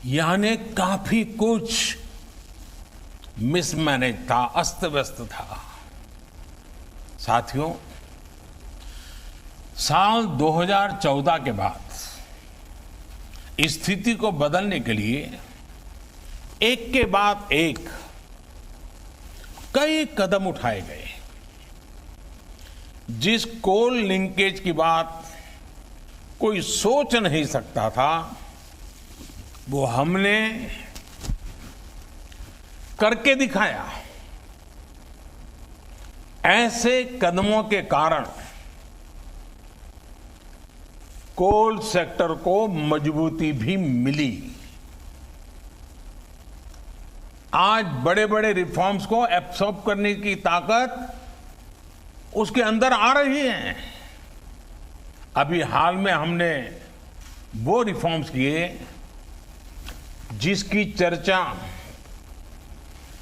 यानी काफी कुछ मिसमैनेज था, अस्त व्यस्त था। साथियों, साल 2014 के बाद स्थिति को बदलने के लिए एक के बाद एक कई कदम उठाए गए। जिस कोल लिंकेज की बात कोई सोच नहीं सकता था, वो हमने करके दिखाया। ऐसे कदमों के कारण कोल सेक्टर को मजबूती भी मिली। आज बड़े बड़े रिफॉर्म्स को एब्सॉर्ब करने की ताकत उसके अंदर आ रही है। अभी हाल में हमने वो रिफॉर्म्स किए जिसकी चर्चा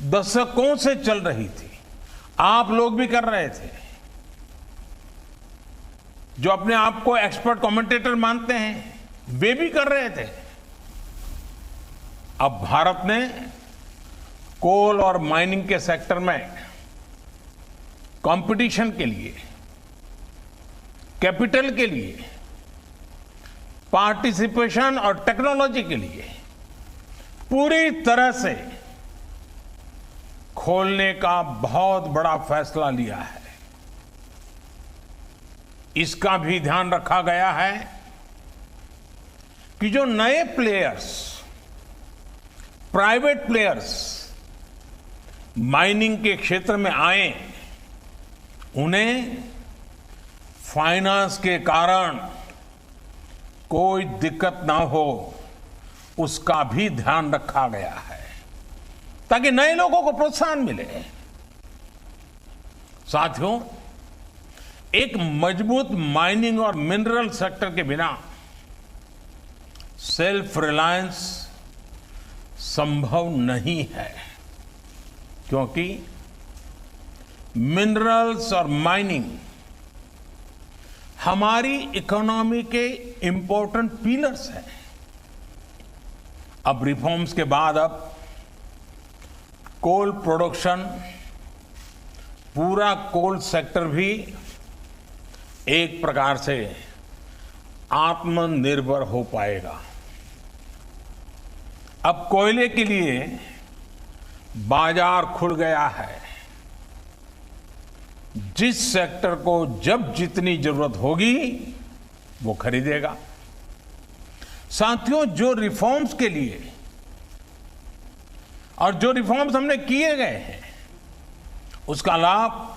दशकों से चल रही थी, आप लोग भी कर रहे थे, जो अपने आप को एक्सपर्ट कमेंटेटर मानते हैं वे भी कर रहे थे। अब भारत ने कोल और माइनिंग के सेक्टर में कंपटीशन के लिए, कैपिटल के लिए, पार्टिसिपेशन और टेक्नोलॉजी के लिए पूरी तरह से खोलने का बहुत बड़ा फैसला लिया है। इसका भी ध्यान रखा गया है कि जो नए प्लेयर्स, प्राइवेट प्लेयर्स माइनिंग के क्षेत्र में आए, उन्हें फाइनेंस के कारण कोई दिक्कत ना हो, उसका भी ध्यान रखा गया है ताकि नए लोगों को प्रोत्साहन मिले। साथियों, एक मजबूत माइनिंग और मिनरल सेक्टर के बिना सेल्फ रिलायंस संभव नहीं है, क्योंकि मिनरल्स और माइनिंग हमारी इकोनॉमी के इंपॉर्टेंट पिलर्स हैं। अब रिफॉर्म्स के बाद अब कोल प्रोडक्शन, पूरा कोल सेक्टर भी एक प्रकार से आत्मनिर्भर हो पाएगा। अब कोयले के लिए बाजार खुल गया है। जिस सेक्टर को जब जितनी जरूरत होगी वो खरीदेगा। साथियों, जो रिफॉर्म्स के लिए और जो रिफॉर्म्स हमने किए गए हैं, उसका लाभ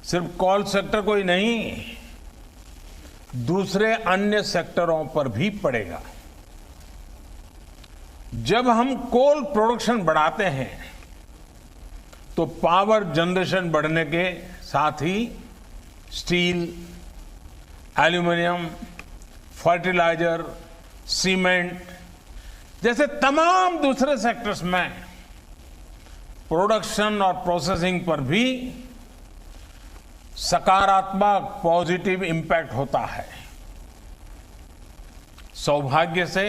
सिर्फ कोल सेक्टर को ही नहीं, दूसरे अन्य सेक्टरों पर भी पड़ेगा। जब हम कोल प्रोडक्शन बढ़ाते हैं तो पावर जनरेशन बढ़ने के साथ ही स्टील, एल्यूमिनियम, फर्टिलाइजर, सीमेंट जैसे तमाम दूसरे सेक्टर्स में प्रोडक्शन और प्रोसेसिंग पर भी सकारात्मक पॉजिटिव इंपैक्ट होता है। सौभाग्य से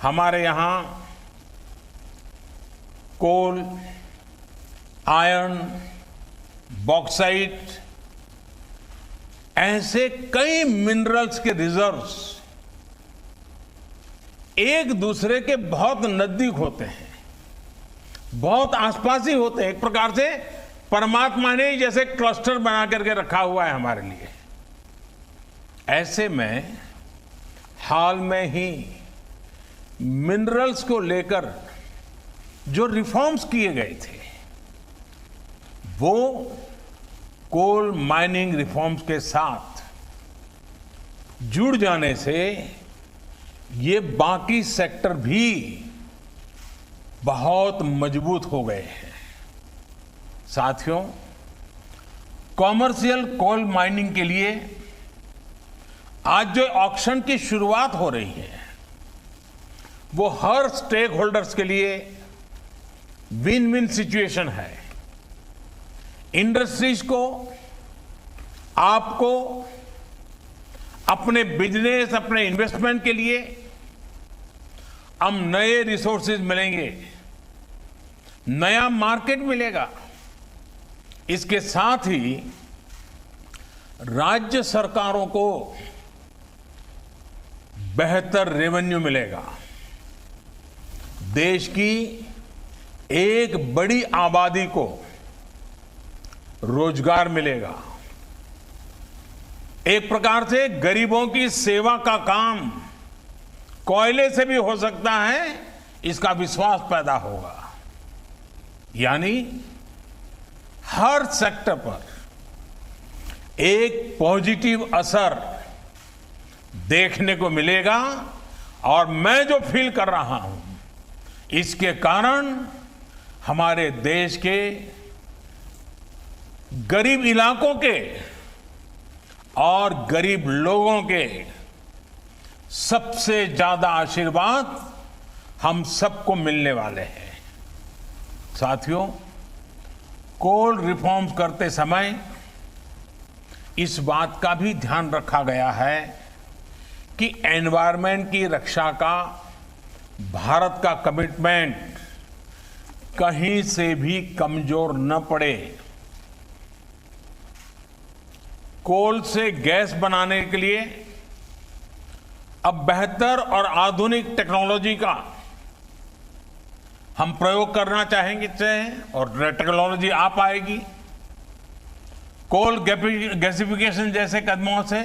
हमारे यहां कोल, आयरन, बॉक्साइट ऐसे कई मिनरल्स के रिजर्व्स एक दूसरे के बहुत नजदीक होते हैं, बहुत आसपास ही होते हैं। एक प्रकार से परमात्मा ने जैसे क्लस्टर बना करके रखा हुआ है हमारे लिए। ऐसे में हाल में ही मिनरल्स को लेकर जो रिफॉर्म्स किए गए थे, वो कोल माइनिंग रिफॉर्म्स के साथ जुड़ जाने से ये बाकी सेक्टर भी बहुत मजबूत हो गए हैं। साथियों, कॉमर्शियल कोल माइनिंग के लिए आज जो ऑक्शन की शुरुआत हो रही है, वो हर स्टेक होल्डर्स के लिए विन विन सिचुएशन है। इंडस्ट्रीज को, आपको, अपने बिजनेस, अपने इन्वेस्टमेंट के लिए अब नए रिसोर्सेज मिलेंगे, नया मार्केट मिलेगा। इसके साथ ही राज्य सरकारों को बेहतर रेवेन्यू मिलेगा। देश की एक बड़ी आबादी को रोजगार मिलेगा। एक प्रकार से गरीबों की सेवा का काम कोयले से भी हो सकता है, इसका विश्वास पैदा होगा। यानी हर सेक्टर पर एक पॉजिटिव असर देखने को मिलेगा। और मैं जो फील कर रहा हूं, इसके कारण हमारे देश के गरीब इलाकों के और गरीब लोगों के सबसे ज्यादा आशीर्वाद हम सबको मिलने वाले हैं। साथियों, कोल रिफॉर्म्स करते समय इस बात का भी ध्यान रखा गया है कि एनवायरनमेंट की रक्षा का भारत का कमिटमेंट कहीं से भी कमजोर न पड़े। कोल से गैस बनाने के लिए अब बेहतर और आधुनिक टेक्नोलॉजी का हम प्रयोग करना चाहेंगे और टेक्नोलॉजी आ पाएगी। कोल गैसिफिकेशन जैसे कदमों से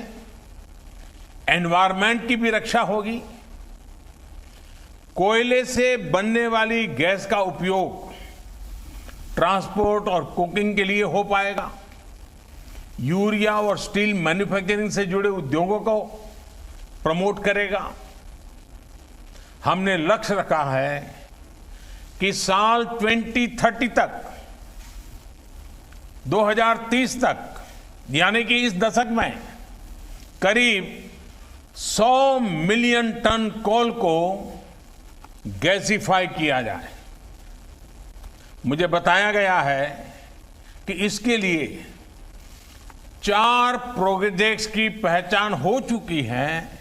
एनवायरनमेंट की भी रक्षा होगी। कोयले से बनने वाली गैस का उपयोग ट्रांसपोर्ट और कुकिंग के लिए हो पाएगा। यूरिया और स्टील मैन्युफैक्चरिंग से जुड़े उद्योगों को प्रमोट करेगा। हमने लक्ष्य रखा है कि साल 2030 तक, 2030 तक, यानी कि इस दशक में करीब 100 मिलियन टन कोल को गैसिफाई किया जाए। मुझे बताया गया है कि इसके लिए 4 प्रोजेक्ट्स की पहचान हो चुकी है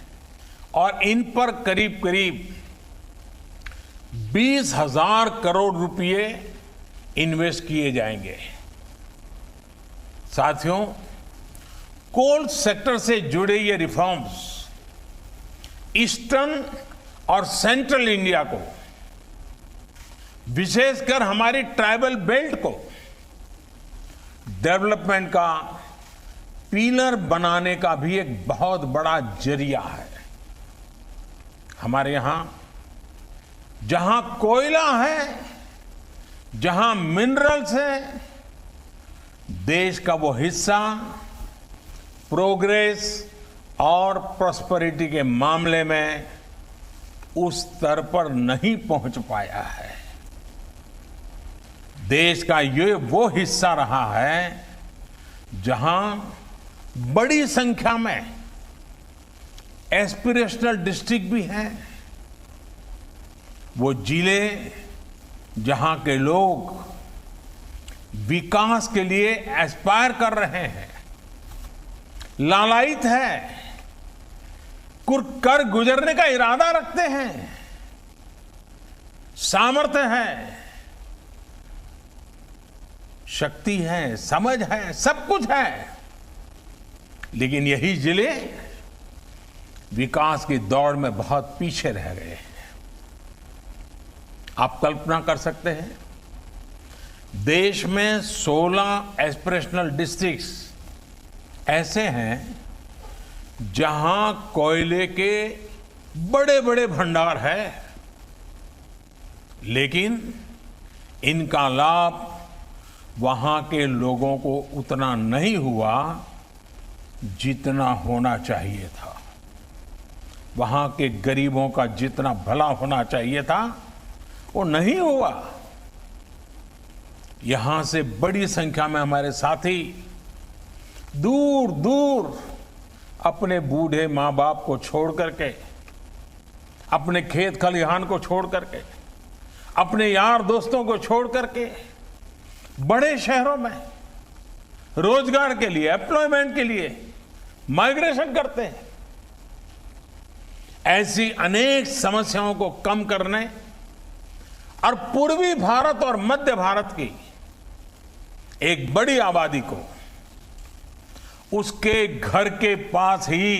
और इन पर करीब करीब 20,000 करोड़ रुपए इन्वेस्ट किए जाएंगे। साथियों, कोल सेक्टर से जुड़े ये रिफॉर्म्स ईस्टर्न और सेंट्रल इंडिया को, विशेषकर हमारी ट्राइबल बेल्ट को डेवलपमेंट का पिलर बनाने का भी एक बहुत बड़ा जरिया है। हमारे यहां जहां कोयला है, जहां मिनरल्स है, देश का वो हिस्सा प्रोग्रेस और प्रॉस्पेरिटी के मामले में उस स्तर पर नहीं पहुंच पाया है। देश का ये वो हिस्सा रहा है जहां बड़ी संख्या में एस्पिरेशनल डिस्ट्रिक्ट भी हैं। वो जिले जहां के लोग विकास के लिए एस्पायर कर रहे हैं, लालायित है, कर गुजरने का इरादा रखते हैं, सामर्थ्य है, शक्ति है, समझ है, सब कुछ है, लेकिन यही जिले विकास की दौड़ में बहुत पीछे रह गए हैं। आप कल्पना कर सकते हैं, देश में 16 एस्पिरेशनल डिस्ट्रिक्ट्स ऐसे हैं जहां कोयले के बड़े बड़े भंडार है, लेकिन इनका लाभ वहां के लोगों को उतना नहीं हुआ जितना होना चाहिए था। वहां के गरीबों का जितना भला होना चाहिए था वो नहीं हुआ। यहां से बड़ी संख्या में हमारे साथी दूर दूर अपने बूढ़े मां बाप को छोड़ करके, अपने खेत खलिहान को छोड़ करके, अपने यार दोस्तों को छोड़ करके बड़े शहरों में रोजगार के लिए, एम्प्लॉयमेंट के लिए माइग्रेशन करते हैं। ऐसी अनेक समस्याओं को कम करने और पूर्वी भारत और मध्य भारत की एक बड़ी आबादी को उसके घर के पास ही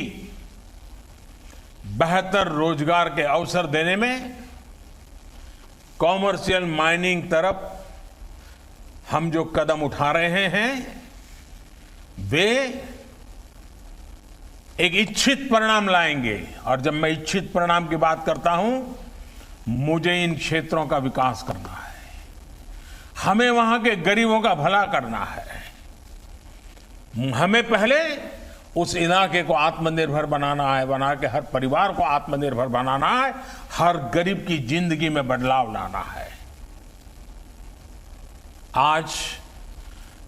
बेहतर रोजगार के अवसर देने में कॉमर्शियल माइनिंग तरफ हम जो कदम उठा रहे हैं वे एक इच्छित परिणाम लाएंगे। और जब मैं इच्छित परिणाम की बात करता हूं, मुझे इन क्षेत्रों का विकास करना है, हमें वहां के गरीबों का भला करना है, हमें पहले उस इलाके को आत्मनिर्भर बनाना है, बना के हर परिवार को आत्मनिर्भर बनाना है, हर गरीब की जिंदगी में बदलाव लाना है। आज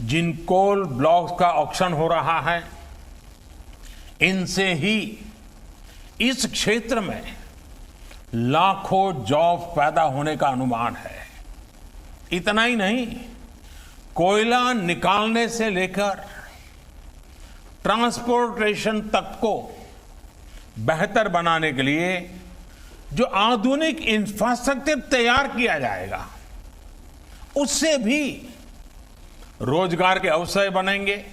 जिन कोल ब्लॉक्स का ऑक्शन हो रहा है, इनसे ही इस क्षेत्र में लाखों जॉब पैदा होने का अनुमान है। इतना ही नहीं, कोयला निकालने से लेकर ट्रांसपोर्टेशन तक को बेहतर बनाने के लिए जो आधुनिक इंफ्रास्ट्रक्चर तैयार किया जाएगा, उससे भी रोजगार के अवसर बनेंगे,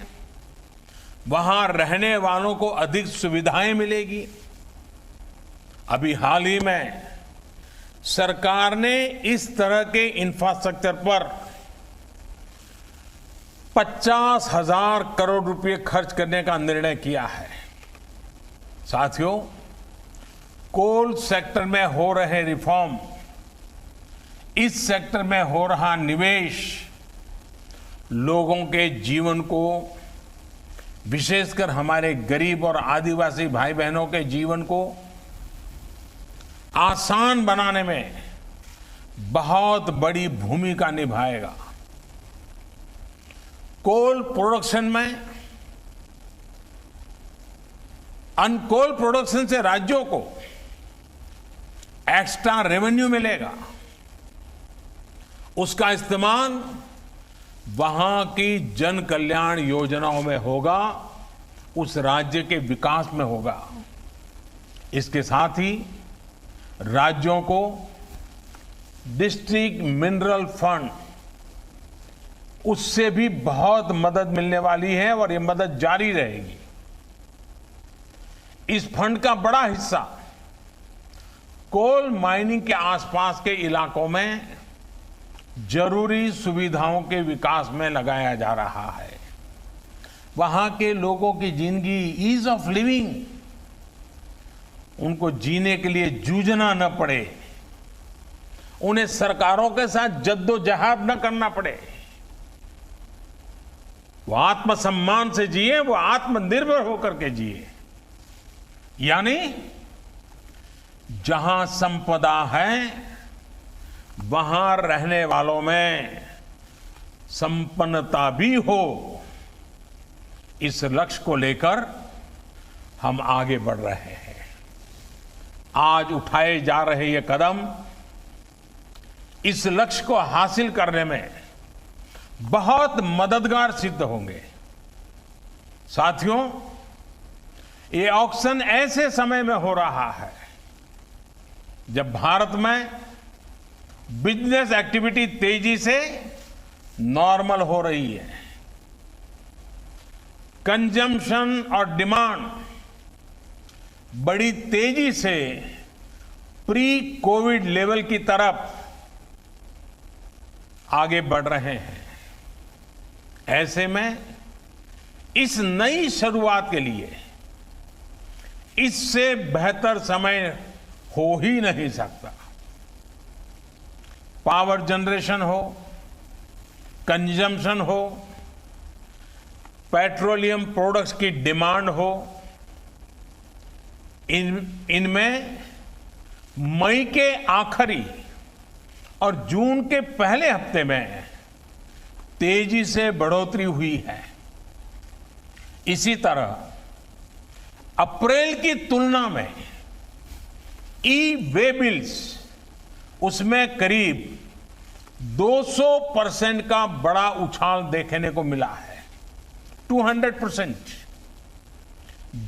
वहां रहने वालों को अधिक सुविधाएं मिलेगी। अभी हाल ही में सरकार ने इस तरह के इंफ्रास्ट्रक्चर पर 50,000 करोड़ रुपए खर्च करने का निर्णय किया है। साथियों, कोल सेक्टर में हो रहे रिफॉर्म, इस सेक्टर में हो रहा निवेश लोगों के जीवन को, विशेषकर हमारे गरीब और आदिवासी भाई बहनों के जीवन को आसान बनाने में बहुत बड़ी भूमिका निभाएगा। कोल प्रोडक्शन में, अनकोल प्रोडक्शन से राज्यों को एक्स्ट्रा रेवेन्यू मिलेगा, उसका इस्तेमाल वहां की जन कल्याण योजनाओं में होगा, उस राज्य के विकास में होगा। इसके साथ ही राज्यों को डिस्ट्रिक्ट मिनरल फंड, उससे भी बहुत मदद मिलने वाली है और ये मदद जारी रहेगी। इस फंड का बड़ा हिस्सा कोल माइनिंग के आसपास के इलाकों में जरूरी सुविधाओं के विकास में लगाया जा रहा है। वहां के लोगों की जिंदगी, ईज ऑफ लिविंग, उनको जीने के लिए जूझना न पड़े, उन्हें सरकारों के साथ जद्दोजहद न करना पड़े, वो आत्मसम्मान से जिए, वो आत्मनिर्भर होकर के जिए। यानी जहां संपदा है वहां रहने वालों में संपन्नता भी हो, इस लक्ष्य को लेकर हम आगे बढ़ रहे हैं। आज उठाए जा रहे ये कदम इस लक्ष्य को हासिल करने में बहुत मददगार सिद्ध होंगे। साथियों, ये ऑक्शन ऐसे समय में हो रहा है जब भारत में बिजनेस एक्टिविटी तेजी से नॉर्मल हो रही है, कंजम्पशन और डिमांड बड़ी तेजी से प्री कोविड लेवल की तरफ आगे बढ़ रहे हैं। ऐसे में इस नई शुरुआत के लिए इससे बेहतर समय हो ही नहीं सकता। पावर जनरेशन हो, कंजम्पशन हो, पेट्रोलियम प्रोडक्ट्स की डिमांड हो, इनमें मई के आखिरी और जून के पहले हफ्ते में तेजी से बढ़ोतरी हुई है। इसी तरह अप्रैल की तुलना में ई वे बिल्स, उसमें करीब 200% का बड़ा उछाल देखने को मिला है, 200%।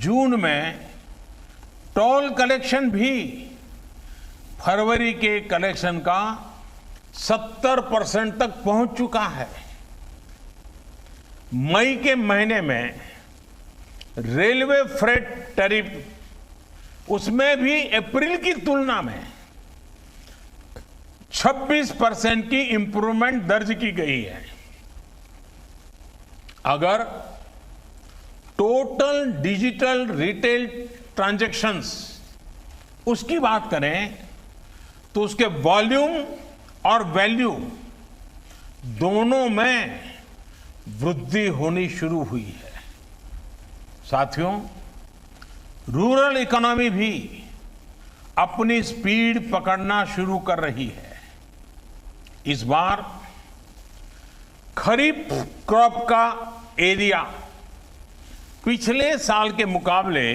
जून में टोल कलेक्शन भी फरवरी के कलेक्शन का 70% तक पहुंच चुका है। मई के महीने में रेलवे फ्रेट टैरिफ उसमें भी अप्रैल की तुलना में 26% की इंप्रूवमेंट दर्ज की गई है। अगर टोटल डिजिटल रिटेल ट्रांजैक्शंस उसकी बात करें तो उसके वॉल्यूम और वैल्यू दोनों में वृद्धि होनी शुरू हुई है। साथियों, रूरल इकोनॉमी भी अपनी स्पीड पकड़ना शुरू कर रही है। इस बार खरीफ क्रॉप का एरिया पिछले साल के मुकाबले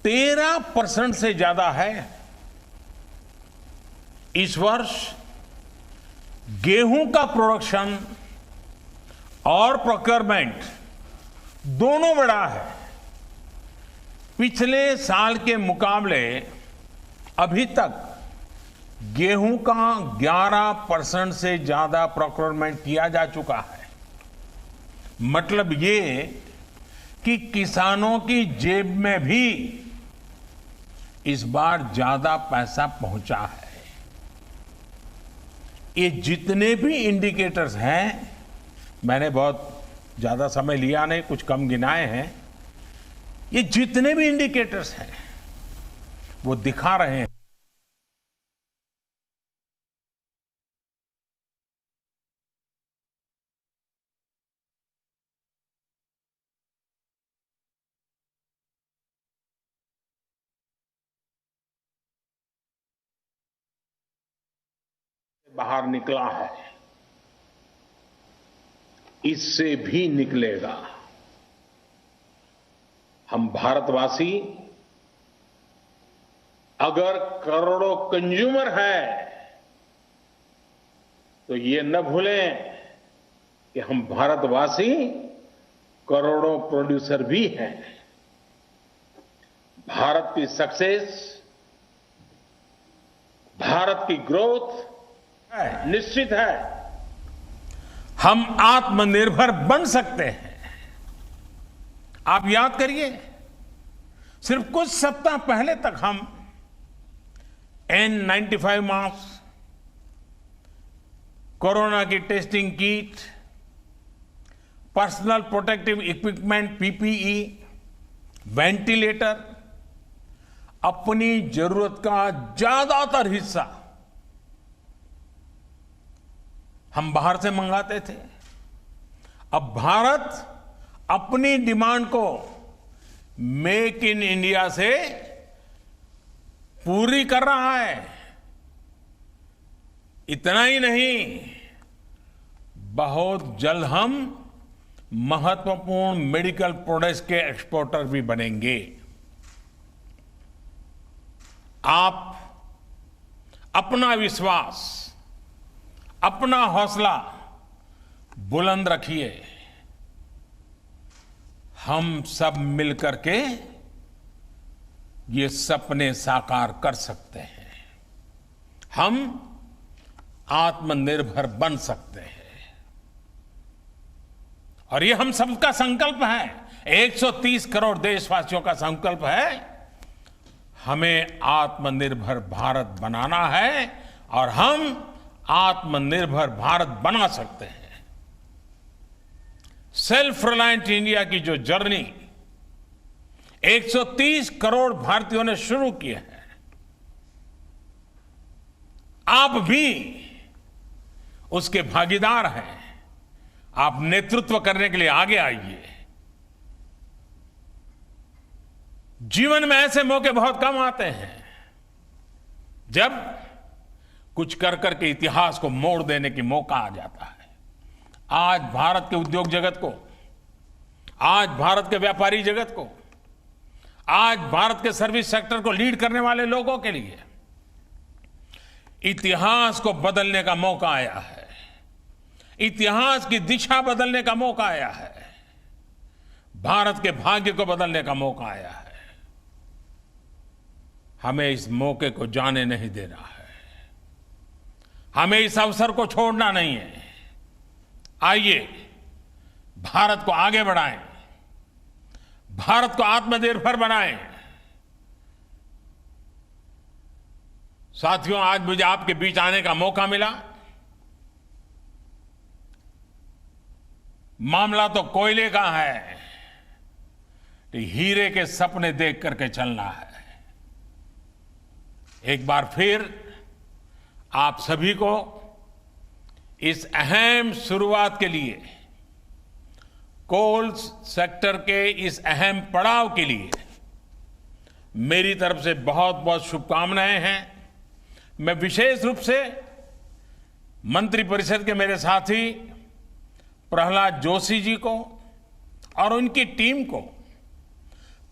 13% से ज्यादा है। इस वर्ष गेहूं का प्रोडक्शन और प्रोक्योरमेंट दोनों बढ़ा है। पिछले साल के मुकाबले अभी तक गेहूं का 11% से ज्यादा प्रोक्योरमेंट किया जा चुका है। मतलब ये कि किसानों की जेब में भी इस बार ज्यादा पैसा पहुंचा है। ये जितने भी इंडिकेटर्स हैं, मैंने बहुत ज्यादा समय लिया नहीं, कुछ कम गिनाए हैं। ये जितने भी इंडिकेटर्स हैं वो दिखा रहे हैं बाहर निकला है, इससे भी निकलेगा। हम भारतवासी अगर करोड़ों कंज्यूमर है तो ये न भूलें कि हम भारतवासी करोड़ों प्रोड्यूसर भी हैं। भारत की सक्सेस, भारत की ग्रोथ निश्चित है। हम आत्मनिर्भर बन सकते हैं। आप याद करिए, सिर्फ कुछ सप्ताह पहले तक हम N95 मास्क, कोरोना की testing kit, personal protective equipment PPE, ventilator, अपनी जरूरत का ज्यादातर हिस्सा हम बाहर से मंगाते थे। अब भारत अपनी डिमांड को मेक इन इंडिया से पूरी कर रहा है। इतना ही नहीं, बहुत जल्द हम महत्वपूर्ण मेडिकल प्रोडक्ट्स के एक्सपोर्टर भी बनेंगे। आप अपना विश्वास, अपना हौसला बुलंद रखिए। हम सब मिलकर के ये सपने साकार कर सकते हैं। हम आत्मनिर्भर बन सकते हैं। और ये हम सबका संकल्प है। 130 करोड़ देशवासियों का संकल्प है। हमें आत्मनिर्भर भारत बनाना है और हम आत्मनिर्भर भारत बना सकते हैं। सेल्फ रिलायंट इंडिया की जो जर्नी 130 करोड़ भारतीयों ने शुरू की है, आप भी उसके भागीदार हैं। आप नेतृत्व करने के लिए आगे आइए। जीवन में ऐसे मौके बहुत कम आते हैं जब कुछ कर करके इतिहास को मोड़ देने की मौका आ जाता है। आज भारत के उद्योग जगत को, आज भारत के व्यापारी जगत को, आज भारत के सर्विस सेक्टर को लीड करने वाले लोगों के लिए इतिहास को बदलने का मौका आया है। इतिहास की दिशा बदलने का मौका आया है। भारत के भाग्य को बदलने का मौका आया है। हमें इस मौके को जाने नहीं देना है, हमें इस अवसर को छोड़ना नहीं है। आइए भारत को आगे बढ़ाएं, भारत को आत्मनिर्भर बनाएं। साथियों, आज मुझे आपके बीच आने का मौका मिला। मामला तो कोयले का है, तो हीरे के सपने देख करके चलना है। एक बार फिर आप सभी को इस अहम शुरुआत के लिए, कोल सेक्टर के इस अहम पड़ाव के लिए मेरी तरफ से बहुत बहुत शुभकामनाएं हैं। मैं विशेष रूप से मंत्रिपरिषद के मेरे साथी प्रहलाद जोशी जी को और उनकी टीम को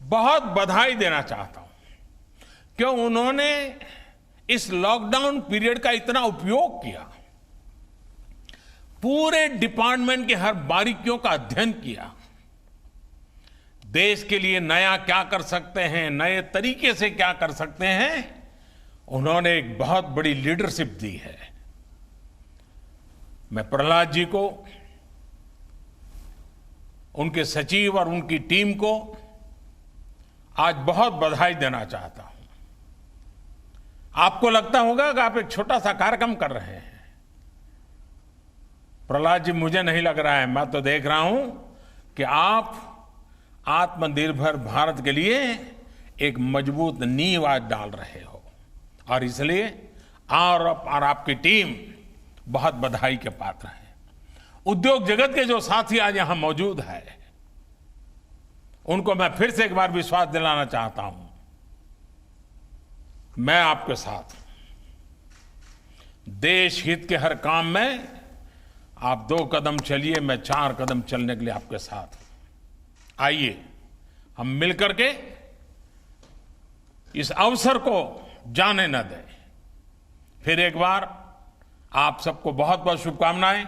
बहुत बधाई देना चाहता हूं, क्यों उन्होंने इस लॉकडाउन पीरियड का इतना उपयोग किया, पूरे डिपार्टमेंट के हर बारीकियों का अध्ययन किया, देश के लिए नया क्या कर सकते हैं, नए तरीके से क्या कर सकते हैं, उन्होंने एक बहुत बड़ी लीडरशिप दी है। मैं प्रहलाद जी को, उनके सचिव और उनकी टीम को आज बहुत बधाई देना चाहता हूं। आपको लगता होगा कि आप एक छोटा सा कार्यक्रम कर रहे हैं। प्रहलाद जी, मुझे नहीं लग रहा है, मैं तो देख रहा हूं कि आप आत्मनिर्भर भारत के लिए एक मजबूत नींव आज डाल रहे हो, और इसलिए और आपकी टीम बहुत बधाई के पात्र है। उद्योग जगत के जो साथी आज यहां मौजूद है, उनको मैं फिर से एक बार विश्वास दिलाना चाहता हूं, मैं आपके साथ हूं। देश हित के हर काम में आप 2 कदम चलिए, मैं 4 कदम चलने के लिए आपके साथ हूं। आइए हम मिलकर के इस अवसर को जाने न दें। फिर एक बार आप सबको बहुत बहुत शुभकामनाएं।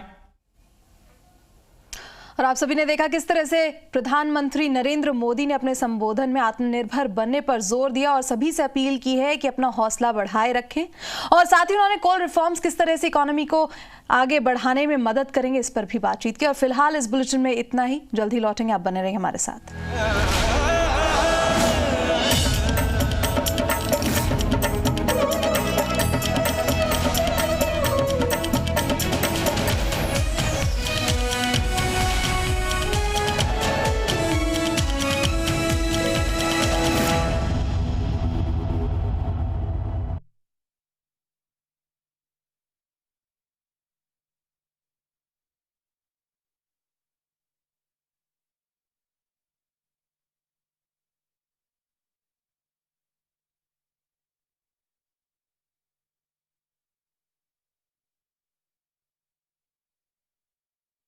और आप सभी ने देखा किस तरह से प्रधानमंत्री नरेंद्र मोदी ने अपने संबोधन में आत्मनिर्भर बनने पर जोर दिया और सभी से अपील की है कि अपना हौसला बढ़ाए रखें, और साथ ही उन्होंने कोल रिफॉर्म्स किस तरह से इकोनॉमी को आगे बढ़ाने में मदद करेंगे, इस पर भी बातचीत की। और फिलहाल इस बुलेटिन में इतना ही। जल्द ही लौटेंगे, आप बने रहिए हमारे साथ।